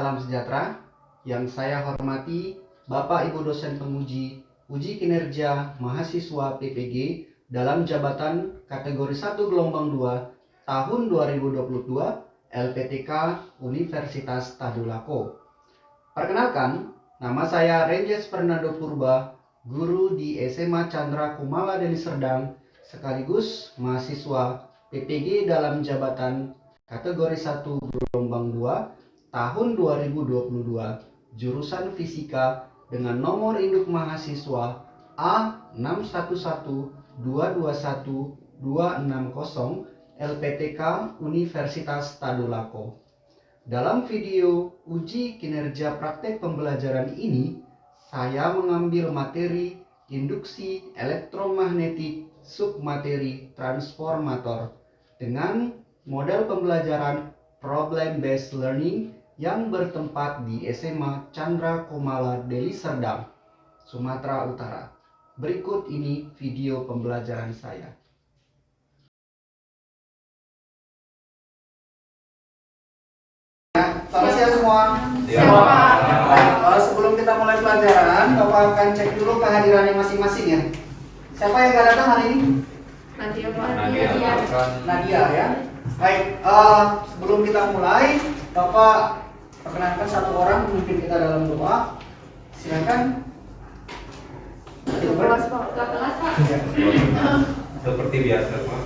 salam sejahtera. Yang saya hormati Bapak Ibu dosen penguji uji kinerja mahasiswa PPG dalam jabatan kategori 1 gelombang 2 tahun 2022 LPTK Universitas Tadulako. Perkenalkan, nama saya Renjes Fernando Purba, guru di SMA Chandra Kumala Deli Serdang, sekaligus mahasiswa PPG dalam jabatan kategori 1 gelombang 2 tahun 2022 jurusan Fisika dengan nomor induk mahasiswa A61121260 LPTK Universitas Tadulako. Dalam video uji kinerja praktek pembelajaran ini, saya mengambil materi induksi elektromagnetik submateri transformator dengan model pembelajaran problem based learning yang bertempat di SMA Chandra Kumala Deli Serdang, Sumatera Utara. Berikut ini video pembelajaran saya. Selamat siang semua. Sebelum kita mulai pelajaran, Bapak akan cek dulu kehadirannya masing-masing ya. Siapa yang gak datang hari ini? Nadia ya. Baik, sebelum kita mulai, Bapak perkenankan satu orang memimpin kita dalam doa. Silakan. Kelas Pak. Seperti biasa Pak.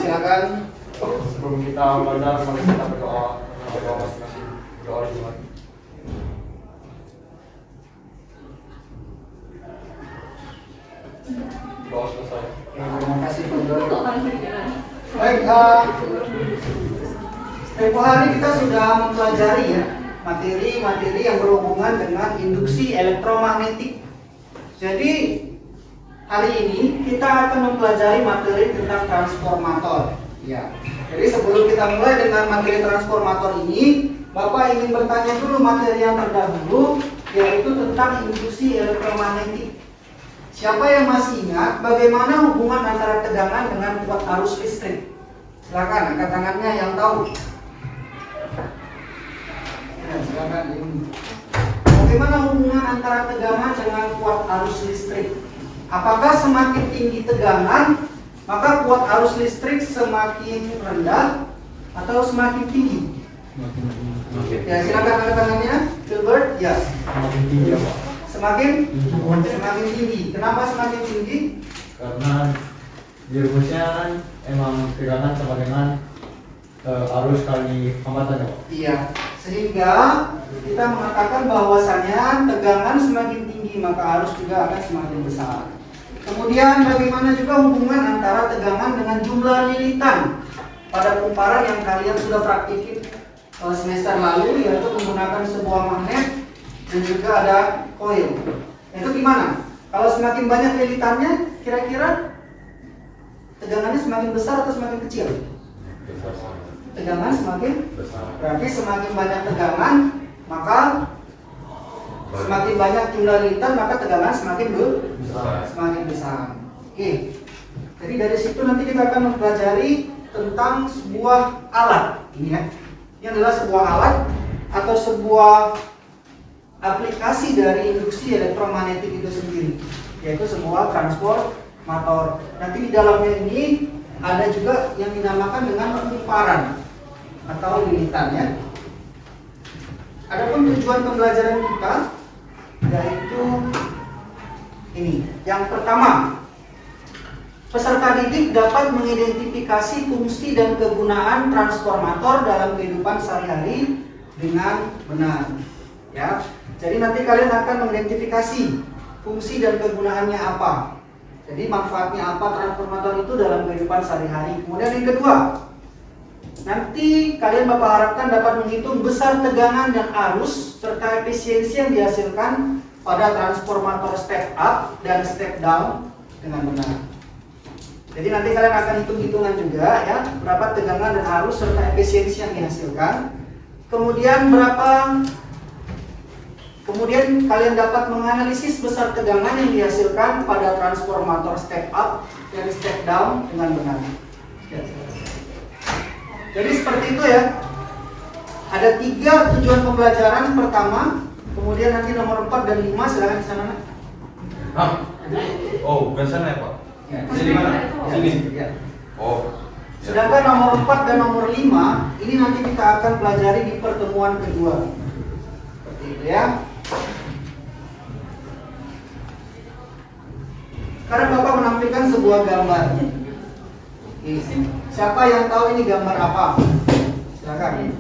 Silakan. Sebelum kita belajar, mari kita berdoa. Berdoa masing-masing. Berdoa di Tuhan. Doa selesai. Terima kasih Pak. Baik, tempo hari kita sudah mempelajari ya materi-materi yang berhubungan dengan induksi elektromagnetik. Jadi hari ini kita akan mempelajari materi tentang transformator. Ya. Jadi sebelum kita mulai dengan materi transformator ini, Bapak ingin bertanya dulu materi yang terdahulu, yaitu tentang induksi elektromagnetik. Siapa yang masih ingat bagaimana hubungan antara tegangan dengan kuat arus listrik? Silakan angkat tangannya yang tahu. Ya, silakan ini. Bagaimana hubungan antara tegangan dengan kuat arus listrik? Apakah semakin tinggi tegangan, maka kuat arus listrik semakin rendah atau semakin tinggi? Ya, silakan angkat tangannya. Gilbert, ya. Semakin tinggi ya Pak. Semakin tinggi. Kenapa semakin tinggi? Karena di rumusnya kan emang tegangan sama dengan arus kali hambatan ya Pak. Iya. Sehingga kita mengatakan bahwasanya tegangan semakin tinggi maka arus juga akan semakin besar. Kemudian bagaimana juga hubungan antara tegangan dengan jumlah lilitan pada kumparan yang kalian sudah praktikin semester lalu, yaitu menggunakan sebuah magnet dan juga ada coil. Itu gimana? Kalau semakin banyak lilitannya, kira-kira tegangannya semakin besar atau semakin kecil? Tegangan semakin besar. Berarti semakin banyak tegangan, maka semakin banyak jumlah lilitan, maka tegangan semakin besar. Oke. Jadi dari situ nanti kita akan mempelajari tentang sebuah alat. Ini ya. Ini adalah sebuah alat atau sebuah aplikasi dari induksi elektromagnetik itu sendiri, yaitu sebuah transformator. Nanti di dalamnya ini ada juga yang dinamakan dengan kumparan atau lilitan ya. Adapun tujuan pembelajaran kita yaitu ini. Yang pertama, peserta didik dapat mengidentifikasi fungsi dan kegunaan transformator dalam kehidupan sehari-hari dengan benar. Ya. Jadi nanti kalian akan mengidentifikasi fungsi dan kegunaannya apa. Jadi manfaatnya apa transformator itu dalam kehidupan sehari-hari. Kemudian yang kedua, nanti kalian Bapak harapkan dapat menghitung besar tegangan dan arus serta efisiensi yang dihasilkan pada transformator step up dan step down dengan benar. Jadi nanti kalian akan hitung-hitungan juga ya, berapa tegangan dan arus serta efisiensi yang dihasilkan. Kemudian berapa Kemudian kalian dapat menganalisis besar tegangan yang dihasilkan pada transformator step up dan step down dengan benar. Jadi seperti itu ya. Ada 3 tujuan pembelajaran. Pertama, kemudian nanti nomor 4 dan 5 silakan di sana. Oh, bukan sana ya Pak? Ya. Jadi mana? Sini. Ya. Oh. Sedangkan nomor 4 dan nomor 5 ini nanti kita akan pelajari di pertemuan kedua. Seperti itu ya. Sekarang Bapak menampilkan sebuah gambar. Siapa yang tahu ini gambar apa? Silakan.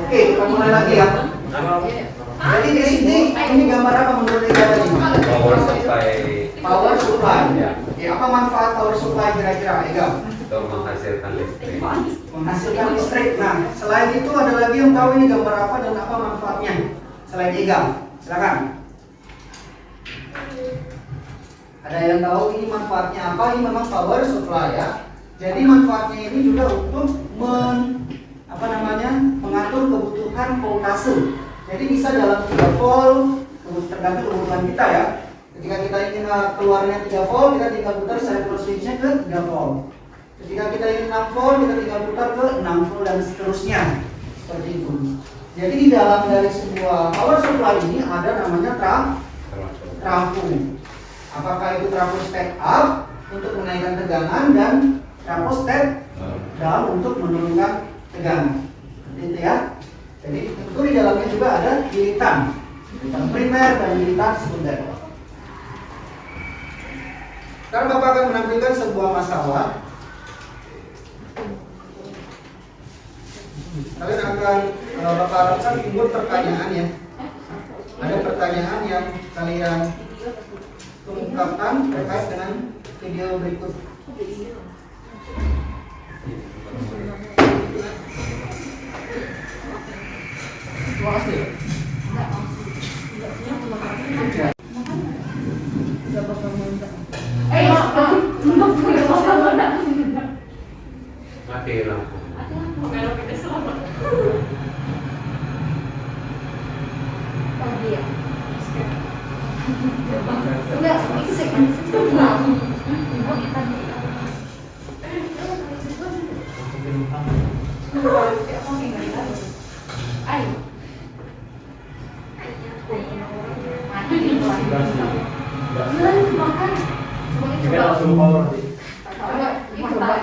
Oke, kita mulai lagi ya. Jadi di sini ini gambar apa menurut Ega tadi? Power supply Power supply. Ya. Oke, apa manfaat power supply kira-kira, Ega? untuk menghasilkan listrik. Menghasilkan listrik. Nah, selain itu ada lagi yang tahu ini gambar apa dan apa manfaatnya? Selain Ega, silakan. Ada yang tahu ini manfaatnya apa? Ini memang power supply ya. Jadi manfaatnya ini juga untuk mengatur kebutuhan voltase. Jadi bisa dalam 3 volt, tergantung kebutuhan kita ya. Ketika kita ingin keluarnya 3 volt, kita tinggal putar cycle switch-nya ke 3 volt. Ketika kita ingin 6 volt, kita tinggal putar ke 6 volt dan seterusnya. Seperti itu. Jadi di dalam dari sebuah power supply ini ada namanya trafo. Apakah itu trafo step up untuk menaikkan tegangan dan trafo step down untuk menurunkan tegangan. Seperti itu ya. Jadi tentu di dalamnya juga ada gilitan primer dan gilitan sekunder. Sekarang Bapak akan menampilkan sebuah masalah. Kalian akan Bapak harapkan timbul pertanyaan ya. Ada pertanyaan yang kalian ungkapkan terkait dengan video berikut. Terima kasih. Mati lampu.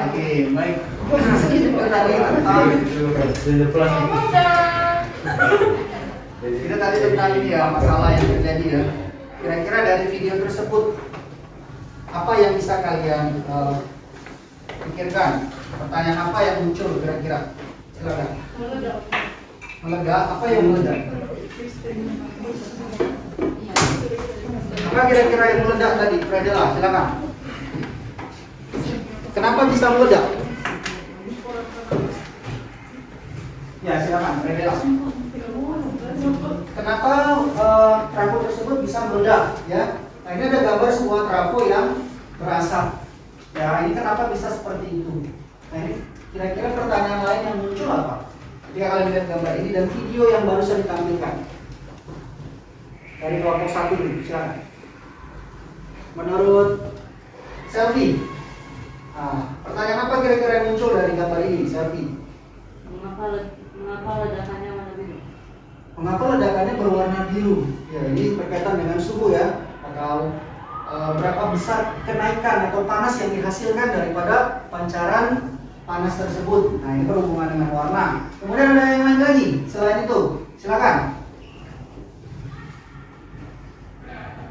Oke, baik. Kita tadi tentang ini ya, masalah yang terjadi ya. Kira-kira dari video tersebut apa yang bisa kalian pikirkan? Pertanyaan apa yang muncul kira-kira? Silakan. Meledak. Apa yang meledak? Apa kira-kira yang meledak tadi? Pradela, silakan. Kenapa bisa meledak? Ya, silakan, Pradela. Kenapa trafo tersebut bisa meledak? Ya, nah ini ada gambar sebuah trafo yang berasap. Ya, ini kenapa bisa seperti itu? Nah, ini kira-kira pertanyaan lain yang muncul apa? Ketika kalian lihat gambar ini dan video yang barusan ditampilkan dari kelompok 1 ini, silakan. Menurut Selvi, pertanyaan apa kira-kira yang muncul dari gambar ini, Selvi? Mengapa ledakannya warna biru? Mengapa ledakannya berwarna biru? Ya, ini berkaitan dengan suhu ya, atau berapa besar kenaikan atau panas yang dihasilkan daripada pancaran panas tersebut. Nah, ini berhubungan dengan warna. Kemudian ada yang lain lagi selain itu, silakan.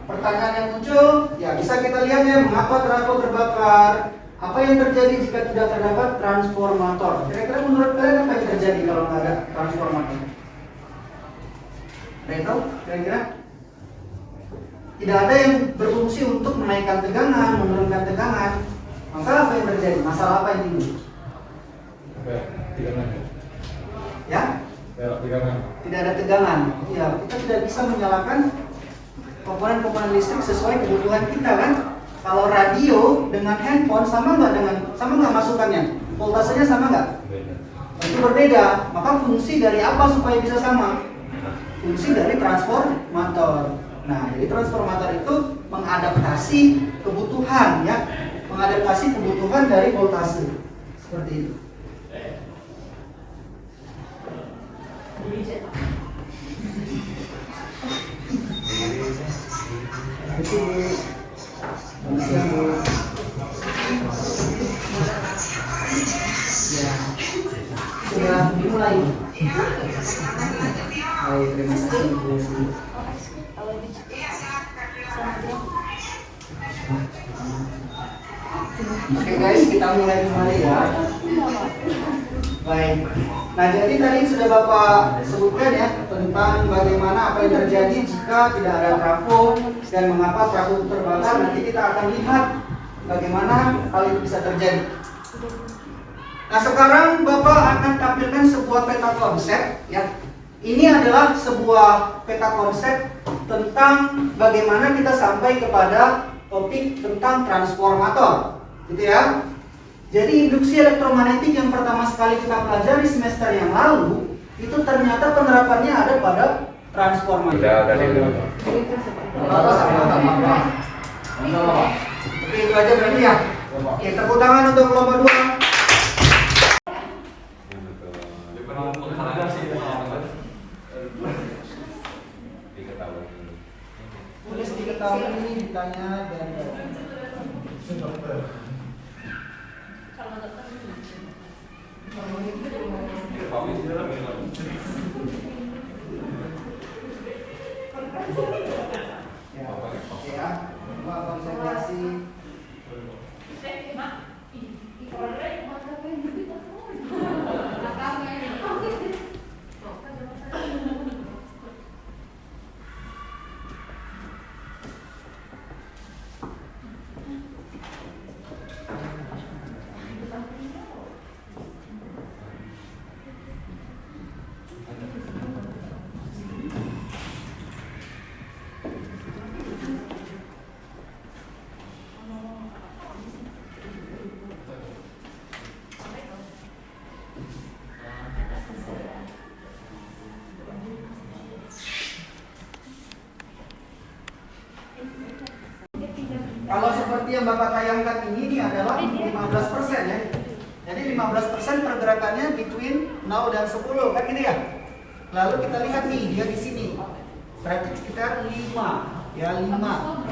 Pertanyaan yang muncul, ya bisa kita lihat ya, mengapa trafo terbakar? Apa yang terjadi jika tidak terdapat transformator? Kira-kira menurut kalian apa yang terjadi kalau nggak ada transformator? Ada yang tahu? Kira-kira? Tidak ada yang berfungsi untuk menaikkan tegangan, menurunkan tegangan. Maka apa yang terjadi? Masalah apa yang timbul? Ya? Tidak ada tegangan. Ya, kita tidak bisa menyalakan komponen listrik sesuai kebutuhan kita kan. Kalau radio dengan handphone sama nggak masukannya? Voltasenya sama nggak? Beda. Itu berbeda. Maka fungsi dari apa supaya bisa sama? Fungsi dari transformator. Nah, jadi transformator itu mengadaptasi kebutuhan ya, mengadaptasi kebutuhan dari voltase seperti itu. Ya, sudah dimulai. Baik, terima kasih Bu. Oke guys, kita mulai kembali ya. Baik. Nah, jadi tadi sudah Bapak sebutkan ya tentang bagaimana apa yang terjadi jika tidak ada trafo dan mengapa trafo itu terbakar. Nanti kita akan lihat bagaimana hal itu bisa terjadi. Nah, sekarang Bapak akan tampilkan sebuah peta konsep ya. Ini adalah sebuah peta konsep tentang bagaimana kita sampai kepada topik tentang transformator, gitu ya. Jadi induksi elektromagnetik yang pertama sekali kita pelajari semester yang lalu itu ternyata penerapannya ada pada transformator. Udah dulu. Oke, itu aja berarti ya. Oke, tepuk tangan untuk lomba 2. Tulis diketahui ini ditanya dan ya, coba konsentrasi. Kalau seperti yang Bapak tayangkan ini adalah 15% ya. Jadi 15% pergerakannya between 0 dan 10 kan ini ya. Lalu kita lihat nih dia di sini. Berarti sekitar 5 ya, 5.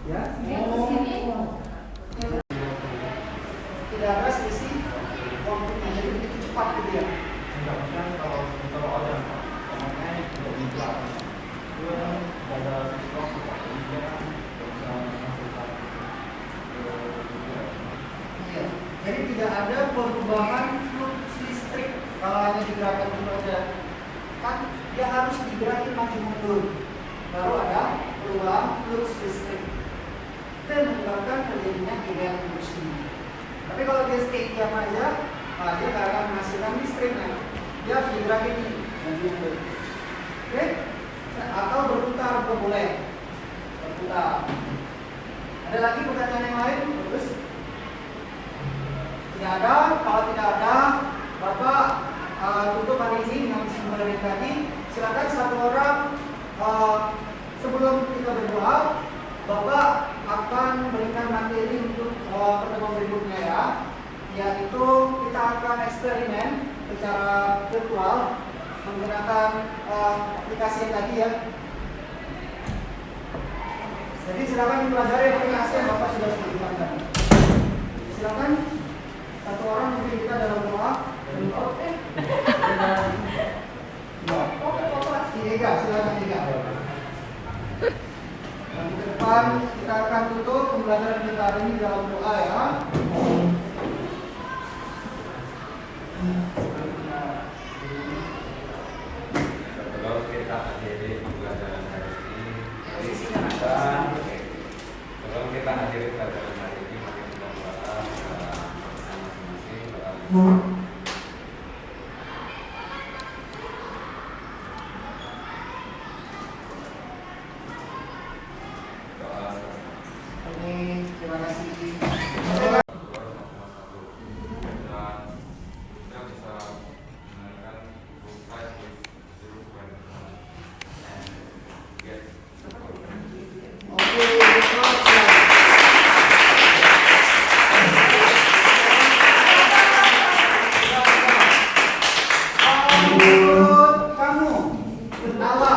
Ya, tidak ada selisih waktunya, jadi begitu cepat gitu ya. Iya, jadi tidak ada perubahan flux listrik kalau hanya digerakkan itu aja. Kan dia harus digerakin maju mundur, baru ada perubahan flux listrik. Itu yang menyebabkan terjadinya gaya induksi. Tapi kalau dia stay diam aja, dia nggak akan menghasilkan listrik. Dia harus digerakin nih, maju mundur. Oke? Atau berputar juga boleh. Berputar. Ada lagi pertanyaan yang lain? Bagus. Tidak ada. Kalau tidak ada, Bapak tutup hari ini dengan kesimpulan yang tadi. Silakan satu orang sebelum kita berdoa, Bapak akan berikan materi untuk pertemuan berikutnya ya. Yaitu kita akan eksperimen secara virtual menggunakan aplikasi yang tadi ya. Jadi silakan dipelajari aplikasi yang Bapak sudah sebutkan tadi. Silakan satu orang mungkin kita dalam doa. Tiga, silakan tiga. Dan ke depan kita akan tutup pembelajaran kita hari ini dalam doa ya. Kalau kita Oke, terima kasih. Oke, menurut kamu, apa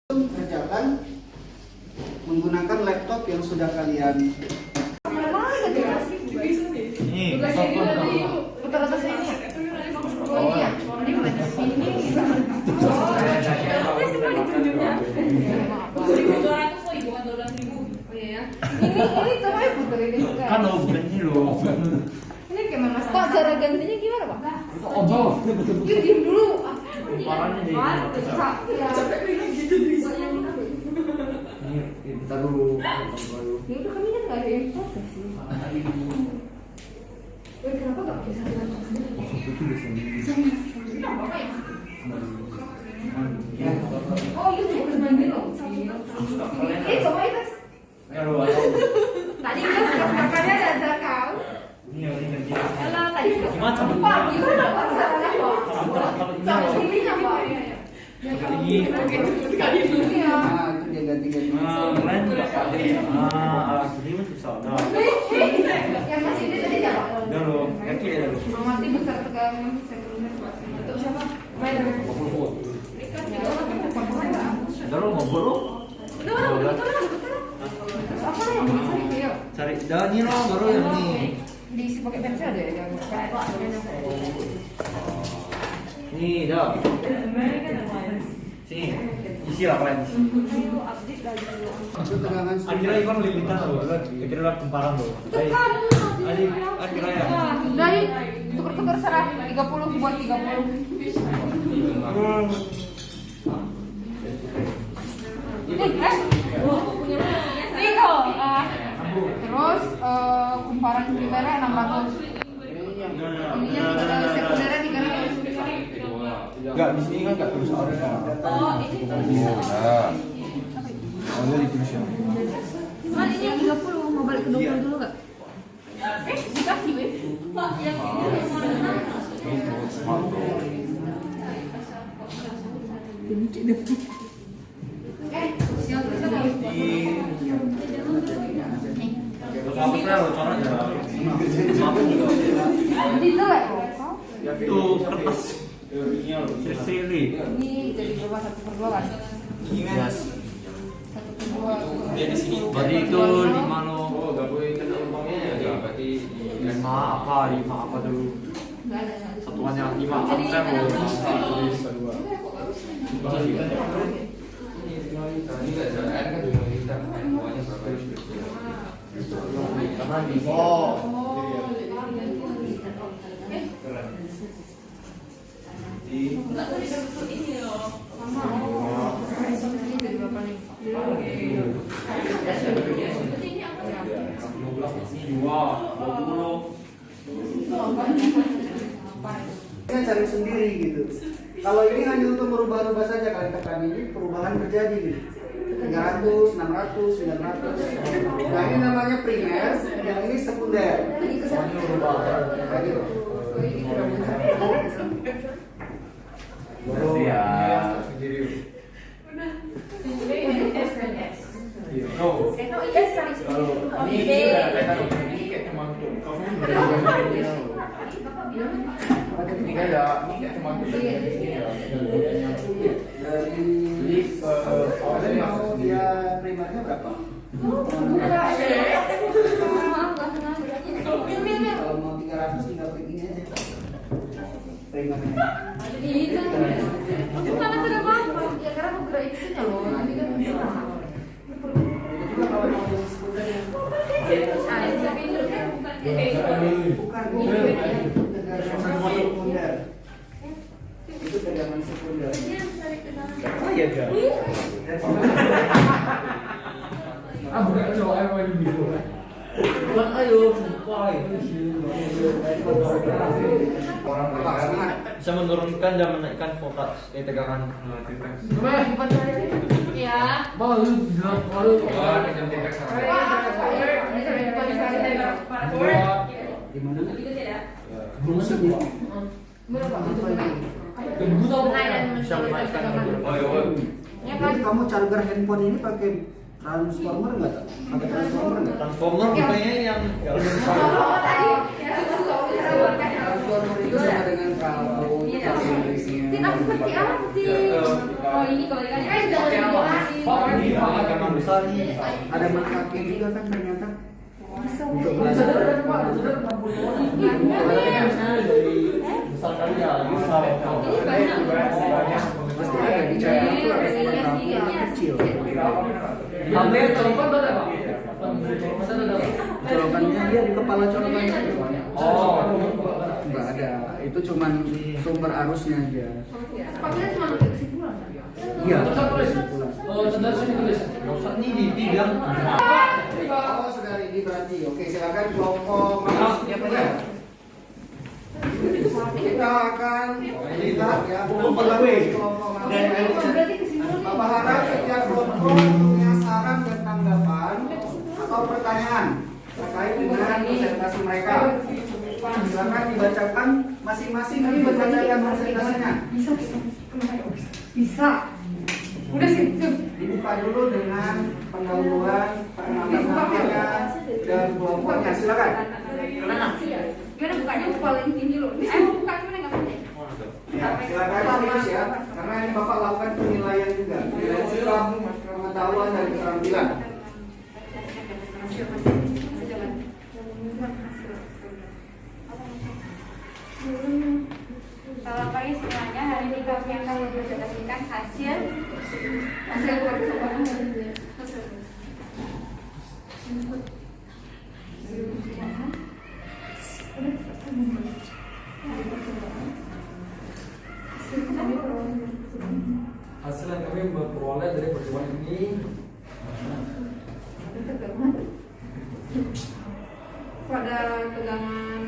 kerjakan menggunakan laptop yang sudah kalian Ini Ini coba ya putar ini juga. kan bukan ini loh. Ini gimana mas? Pak cara gantinya gimana pak? Oh, Yuk diem dulu. Parahnya di ini kita dulu. Ya udah kami kan nggak ada yang protes sih. Kenapa nggak pakai sambal? Oh itu bukan bantuin loh. Coba itu. Tadi kan makannya ada kau. Ini kerja. Elah tadi Gimana? Pak, gimana Pak? Sama sininya Pak. Ini Iya. nah itu dia ganti-ganti. lain juga pakai. Alat ini mah susah. Dah. Yang masih ini tadi siapa? Dah lo, kaki ya lo. Mati besar tegang bisa berulang. Untuk siapa? Dah lo ngobrol lo. Apa yang bisa video? Cari dah ini lo baru yang ini. Diisi pakai pensil deh yang Nih dah. Sini. Isi lah kalian. Itu tegangan Akhirnya Ivan lilitan lo, akhirnya lah kumparan lo. Akhirnya ya. dari tukar-tukar serah 30 buat 30. Itu terus kumparan primernya 600. Ininya sekundernya 300. Enggak, di sini kan enggak tulis order. Oh, ini Order ditulis ya. Cuman ini yang 30 mau balik ke 20 dulu enggak? Dikasih weh. Pak, yang ini yang mana? Siap terus Apa lo cara aja. Ditelek. Itu kertas. Sesili. Ini jadi berapa 1/2 kan? Yes. 1/2. Dia di sini. Berarti itu 5 lo. Oh, enggak boleh kena umpamanya ya. Berarti 5 apa dulu? Enggak ada. Satuannya 5 apa saya mau tulis kedua. ini enggak jalan kan cuma kita semuanya berapa itu. Karena di oh. Kita cari sendiri gitu. Kalau ini hanya untuk merubah-rubah saja, kalian tekan ini perubahan terjadi gitu. 300, 600, 900. Nah ini namanya primer, yang ini sekunder. Semuanya berubah. Kayak gitu. Baru ya. No. Ini kayak cuma tuh. Ini kayak cuma tuh. Dari kalian mau dia primernya berapa? Kalau mau 300 tinggal pergi aja. Primernya. Itu mana kenapa? Ya karena mau gerak itunya loh. Nanti kan Itu juga kalau mau yang sekunder yang bukan tegangan sekunder. Itu tegangan sekunder. Oh iya ga. Bukan cowok ayo main video. Bukan ayo sumpah. Bisa menurunkan dan menaikkan voltage tegangan. Ya. Wah, kejam titik sama. Gimana? Musiknya. Bisa menaikkan. Ya kan? Jadi kamu charger handphone ini pakai transformer nggak? Pakai transformer nggak? Transformer kayaknya yang Transformer itu sama dengan kalau Tin, aku seperti apa, Tin? Oh, ini kebalikannya. Jangan dibahas. memang besar nih. ada manfaatnya juga kan ternyata Bisa. untuk belajar. Besar kali ya, besar. Ini banyak. Pasti ada di channel itu ada transformer kecil. Colokannya dia di kepala colokannya. Oh, Nggak ada, itu cuman sumber arusnya aja. Sepatunya cuma untuk kesimpulan. Iya. Ustaz ini dibilang Oh, sudah ready berarti. Oke, silakan kelompok Mas. Kita akan lihat ya kelompok Mas. Berarti kesimpulan. Bapak harap setiap kelompok punya saran dan tanggapan atau pertanyaan terkait dengan presentasi mereka. Silakan dibacakan masing-masing dibacakan presentasinya. Bisa. Udah sih. Dibuka dulu dengan pendahuluan, perkenalan namanya dan kelompoknya. Silakan. Gimana bukanya paling tinggi loh. Ini buka gimana nggak penting. Ya, silakan serius ya, karena ini Bapak lakukan penilaian juga. Penilaian sikap, pengetahuan dan keterampilan. Selamat pagi semuanya. Hari ini kami akan mempresentasikan hasil Hasil yang kami memperoleh dari pertemuan ini Pada tegangan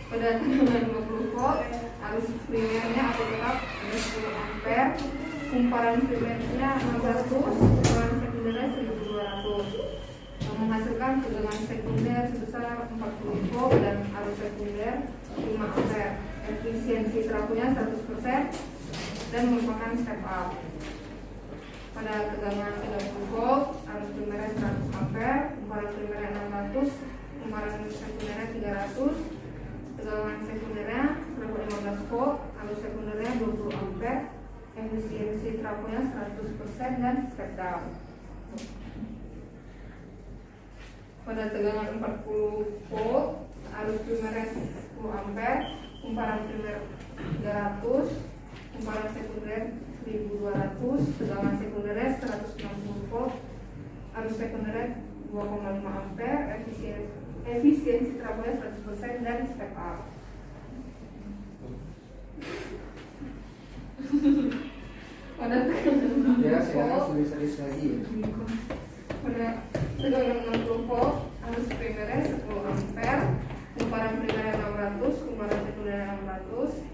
pada tegangan 20 volt, arus primernya atau tetap 10 ampere, kumparan primernya 600, kumparan sekundernya 1200, menghasilkan tegangan sekunder sebesar 40 volt dan arus sekunder 5 ampere. Efisiensi terapunya 100% dan merupakan step up. Pada tegangan 30 volt, arus primernya 100 ampere, kumparan primernya 600, kumparan sekundernya 300, tegangan sekundernya 15 volt, arus sekundernya 20 ampere, efisiensi trafonya 100% dan step down. Pada tegangan 40 volt, arus primernya 10 ampere, kumparan primer 300, kumparan sekunder 1200, tegangan sekundernya 160 volt, arus sekundernya 2,5 ampere, efisiensi trafonya 100% dan step up. Pada tegangan Ya, 60 silakan volt, tulis lagi. pada tegangan 60 volt, arus primernya 10 ampere, kumparan primernya 600, kumparan sekundernya 600,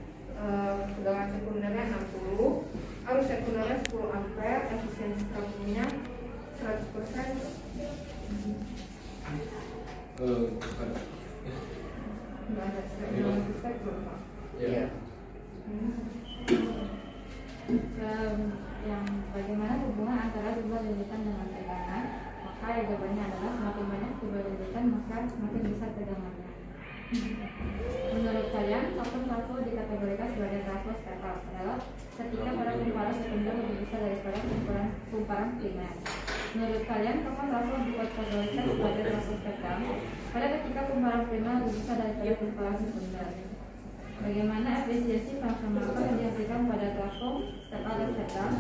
tegangan sekundernya 60, arus sekundernya 10 ampere, efisiensi trafonya 100%. Nggak ada step down, step belum, Pak. Iya. yang bagaimana hubungan antara jumlah lilitan dengan tegangan, maka yang jawabannya adalah semakin banyak jumlah lilitan maka semakin besar tegangannya. Menurut kalian, kapan trafo dikategorikan sebagai trafo step up adalah ketika pada kumparan sekunder lebih besar daripada kumparan primer. Menurut kalian, kapan trafo dikategorikan sebagai trafo step down pada ketika kumparan primer lebih besar daripada kumparan sekunder. Bagaimana efisiensi transformator yang dihasilkan pada trafo step up dan step down?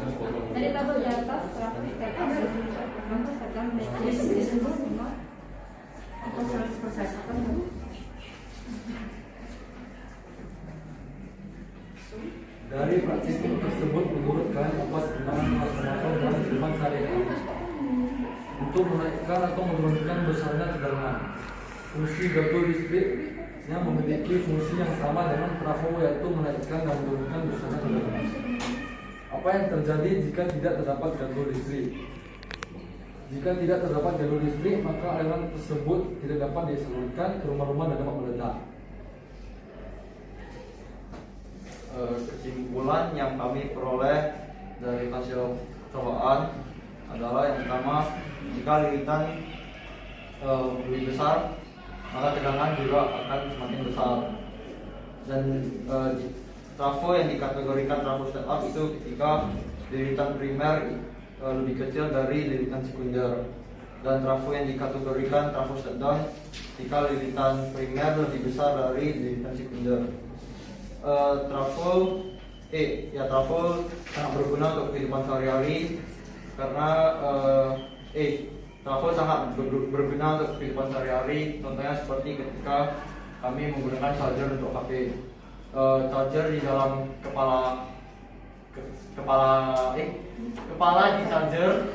Dari tabel di atas, trafo step up dan trafo step down memiliki efisiensi maksimal atau 100%. dari praktik tersebut menurutkan apa sebenarnya transformator dan kehidupan sehari-hari untuk menaikkan atau menurunkan besaran besarnya tegangan. Fungsi gardu listriknya memiliki fungsi yang sama dengan trafo, yaitu menaikkan dan menurunkan besarnya tegangan. Apa yang terjadi jika tidak terdapat gardu listrik? Jika tidak terdapat jalur listrik, maka aliran tersebut tidak dapat disalurkan ke rumah-rumah dan dapat meledak. Kesimpulan yang kami peroleh dari hasil cobaan adalah yang pertama, jika lilitan lebih besar, maka tegangan juga akan semakin besar. Dan trafo yang dikategorikan trafo setup itu ketika lilitan primer lebih kecil dari lilitan sekunder, dan trafo yang dikategorikan trafo shutdown jika lilitan primer lebih besar dari lilitan sekunder. Trafo sangat berguna untuk kehidupan sehari-hari karena trafo sangat berguna untuk kehidupan sehari-hari. Contohnya seperti ketika kami menggunakan charger untuk HP. Charger di dalam kepala di charger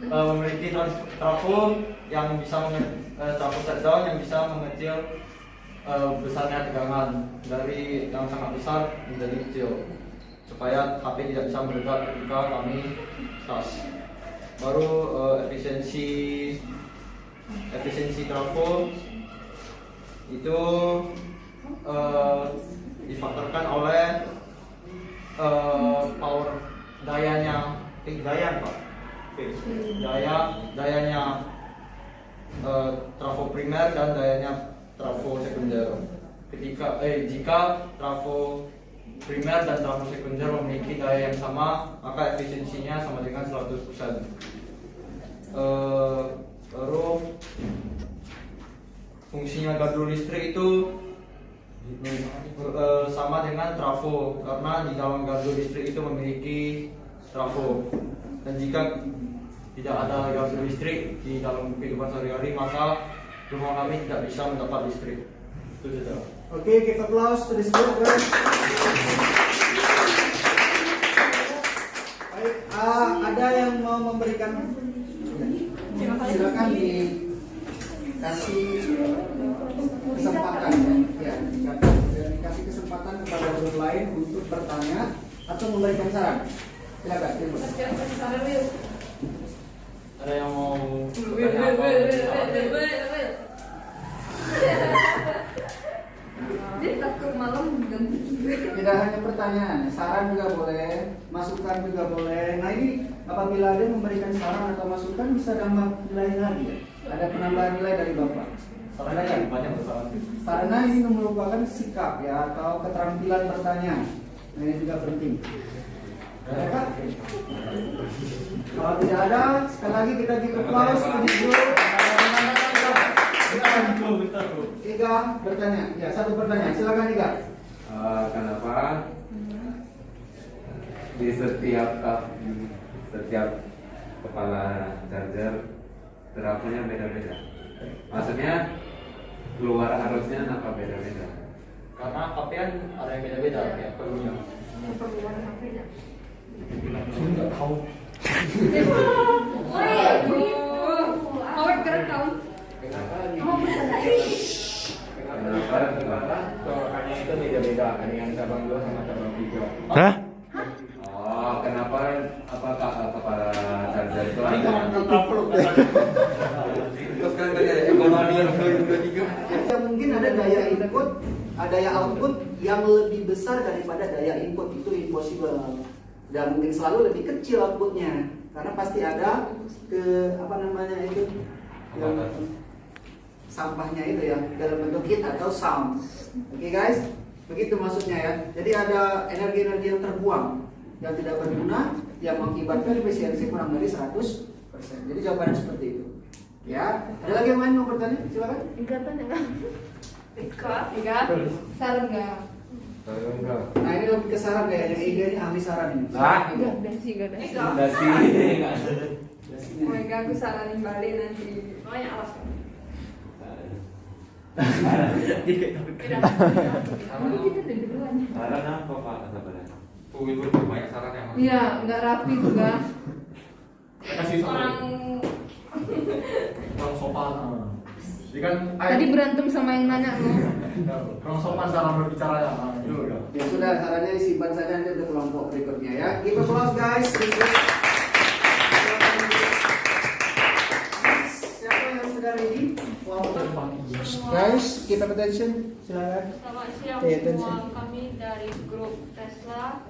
memiliki trafo yang bisa trafo shutdown yang bisa mengecil besarnya tegangan dari yang sangat besar menjadi kecil supaya HP tidak bisa meledak ketika kami cas. Baru efisiensi trafo itu difaktorkan oleh power dayanya trafo primer dan dayanya trafo sekunder. Jika trafo primer dan trafo sekunder memiliki daya yang sama, maka efisiensinya sama dengan 100%. Baru fungsinya gardu listrik itu sama dengan trafo, karena di dalam gardu listrik itu memiliki trafo. Dan jika tidak ada gardu listrik di dalam kehidupan sehari-hari, maka rumah kami tidak bisa mendapat listrik. Itu saja. Oke, give applause to this group, guys. Baik, ada yang mau memberikan? Silakan dikasih kesempatan ya. Dikasih kesempatan kepada guru lain untuk bertanya atau memberikan saran. Silakan. Ada yang mau bertanya apa? Dia takut malam ganti. Tidak hanya pertanyaan, saran juga boleh, masukan juga boleh. Nah ini apabila ada memberikan saran atau masukan bisa nambah nilai lagi ya. Ada penambahan nilai dari Bapak. Soalnya kan banyak persoalan. Karena ini merupakan sikap ya atau keterampilan bertanya. Nah ini juga penting. Ada Kak? Kalau tidak ada, sekali lagi kita give applause to this group. Iga bertanya. Ya, satu pertanyaan. Silakan Iga. Kenapa di setiap kepala charger trafonya beda-beda? Maksudnya keluar arusnya apa beda-beda? Karena HP kan ada yang beda-beda ya perlunya. Perluan HP-nya. Enggak tahu. Awet keren tahu. Kenapa? Colokannya itu beda-beda, ada yang cabang 2 sama cabang 3. Hah? Oh, kenapa? Apakah kepala charger itu ada? Terus kan tadi ada ekonomi yang 2 3. Ya, mungkin ada daya input, ada daya output yang lebih besar daripada daya input, itu impossible. Dan mungkin selalu lebih kecil outputnya, karena pasti ada yang sampahnya itu ya dalam bentuk heat atau sound. Oke guys, begitu maksudnya ya. Jadi ada energi-energi yang terbuang yang tidak berguna yang mengakibatkan efisiensi kurang dari 100%. Jadi jawabannya seperti itu. Ya, ada lagi yang lain mau bertanya? Silakan. Ika, saran nggak? Enggak. Nah ini lebih ke saran kayaknya. Iga ini ahli saran ini. Ah, Dasi gak ada. udah sih. Oh Ika, aku saranin balik nanti. Soalnya alas kan. Saran apa Pak sebenarnya? Itu banyak saran yang Iya, nggak rapi juga. kasih Orang sopan. Jadi kan Tadi berantem sama yang nanya lo. kurang sopan cara berbicaranya. Itu udah. Ya sudah, sarannya disimpan saja nanti untuk kelompok berikutnya ya. Give applause guys. Siapa yang sudah ready? Guys, keep up attention. Silakan. Selamat siang Pay attention. semua, kami dari grup Tesla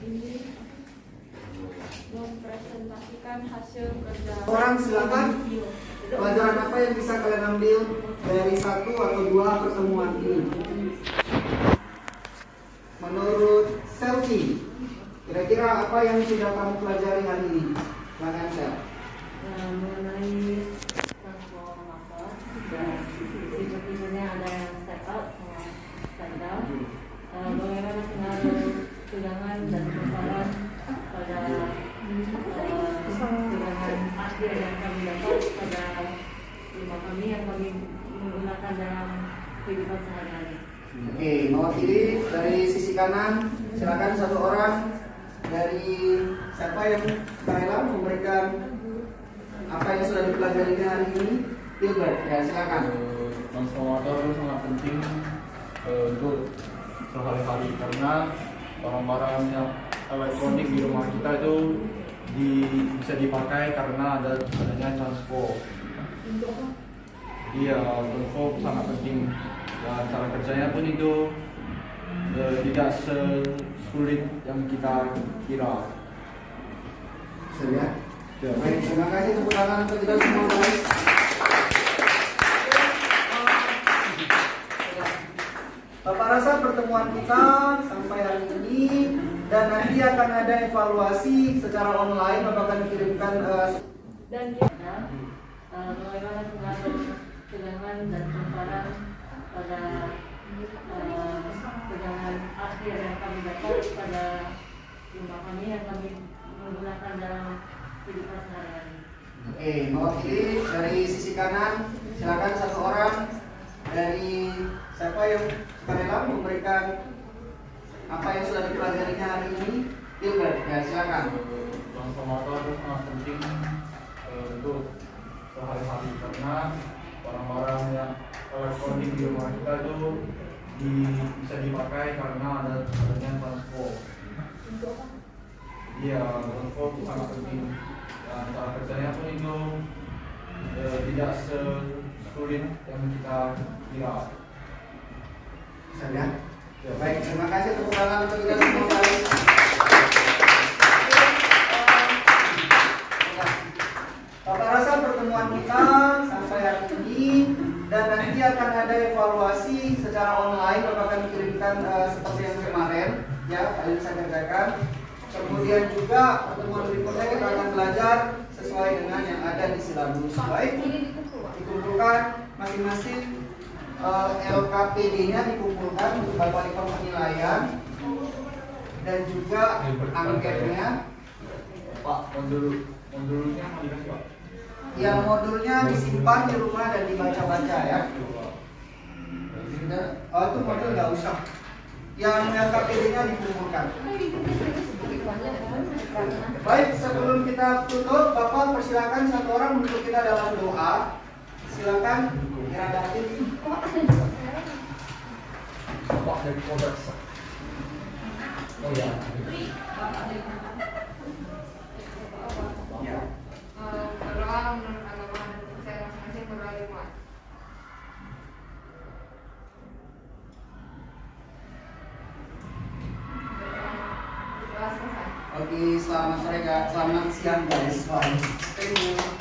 ini mempresentasikan hasil kerja Orang silakan. Pelajaran apa yang bisa kalian ambil dari 1 atau 2 pertemuan ini? Menurut Selfie, kira-kira apa yang sudah kamu pelajari hari ini? Silakan Sel. Mengenai transformator dan sepertinya ada yang step up sama step down. Bagaimana pengaruh tegangan dan kekebalan pada tegangan akhir yang kami dapat pada rumah kami yang kami menggunakan dalam kehidupan sehari-hari. Oke, mewakili dari sisi kanan, silakan 1 orang dari siapa yang rela memberikan apa yang sudah dipelajari hari ini. Gilbert, ya silakan. Transformator itu sangat penting untuk sehari-hari karena barang-barang yang elektronik di rumah kita itu bisa dipakai karena adanya transfer. Iya, transfer sangat penting dan cara kerjanya pun itu tidak sesulit yang kita kira. Sudah. Baik, terima kasih tepuk tangan untuk kita semua guys. Bapak rasa pertemuan kita sampai hari ini dan nanti akan ada evaluasi secara online. Bapak akan kirimkan Dan kita bagaimana pengaruh tegangan dan kekebalan pada tegangan akhir yang kami dapat pada rumah kami yang kami menggunakan dalam kehidupan sehari-hari. Oke, mewakili dari sisi kanan, silakan 1 orang dari siapa yang rela memberikan apa yang sudah dipelajarinya hari ini. Gilbert, ya silakan. Transformator itu sangat penting untuk sehari-hari karena barang-barang yang elektronik di rumah kita itu bisa dipakai karena adanya transfer. Iya, transfer itu sangat penting dan cara kerjanya pun itu tidak sesulit yang kita kira. Sudah. Baik, terima kasih tepuk tangan untuk kita semua guys. Bapak rasa pertemuan kita sampai hari ini dan nanti akan ada evaluasi secara online. Bapak akan kirimkan seperti yang kemarin ya, kalian bisa kerjakan. Kemudian juga pertemuan berikutnya kita akan belajar sesuai dengan yang ada di silabus. Baik, dikumpulkan masing-masing LKPD-nya dikumpulkan untuk Bapak Lipat penilaian dan juga angketnya. Pak, modulnya mau dikasih Pak? Yang modulnya disimpan di rumah dan dibaca-baca ya. Oh itu modul nggak usah. Yang LKPD-nya dikumpulkan. Baik, sebelum kita tutup, Bapak persilakan 1 orang untuk kita dalam doa. Silakan Iradatin. Pak dari Polres. Oh ya. Ya. Berdoa menurut agama dan percaya masing-masing berdoa 5. Berdoa selesai. Oke, selamat sore guys. Selamat siang guys. Bye. Thank you.